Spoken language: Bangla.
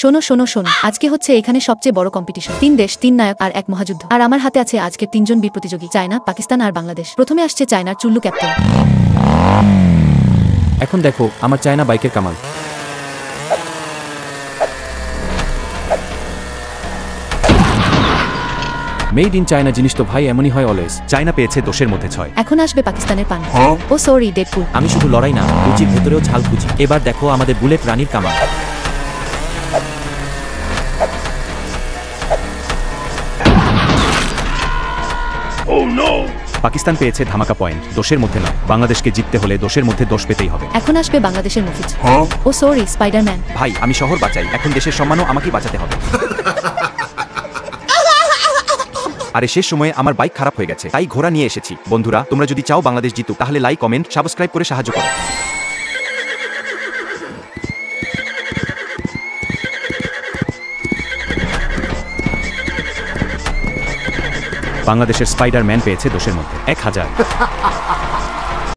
শোনো শোনো শোনো, আজকে হচ্ছে এখানে সবচেয়ে বড় কম্পিটিশন। 3 দেশ, 3 নায়ক আর এক মহাযুদ্ধ। আর আমার হাতে আছে আজকের 3 জন বীর প্রতিযোগী, চায়না, পাকিস্তান আর বাংলাদেশ। প্রথমে আসছে চায়নার চুল্লু ক্যাপ্টেন। এখন দেখো আমার চায়না বাইকের কামাল। মেড ইন চায়না জিনিস তো ভাই এমনই হয় অলওয়েজ। চায়না পেয়েছে 10-এর মধ্যে 6। এখন আসবে পাকিস্তানের পান। ও সরি ডেডপুল। আমি শুধু লড়াই না, রুচির ভেতরেও ঝাল খুঁজি। এবার দেখো আমাদের বুলেট রানীর কামাল। পাকিস্তান পেয়েছে ধামাকা পয়েন্ট, 10-এর মধ্যে নয়। বাংলাদেশকে জিততে হলে 10-এর মধ্যে 10 পেতেই হবে। এখন আসবে বাংলাদেশের মুফিজ। ও সরি স্পাইডারম্যান। ভাই আমি শহর বাঁচাই, এখন দেশের সম্মানও আমাকেই বাঁচাতে হবে। আরে শেষ সময়ে আমার বাইক খারাপ হয়ে গেছে, তাই ঘোড়া নিয়ে এসেছি। বন্ধুরা, তোমরা যদি চাও বাংলাদেশ জিতুক, তাহলে লাইক, কমেন্ট, সাবস্ক্রাইব করে সাহায্য করো। বাংলাদেশের স্পাইডারম্যান পেয়েছে 10-এর মধ্যে 1000।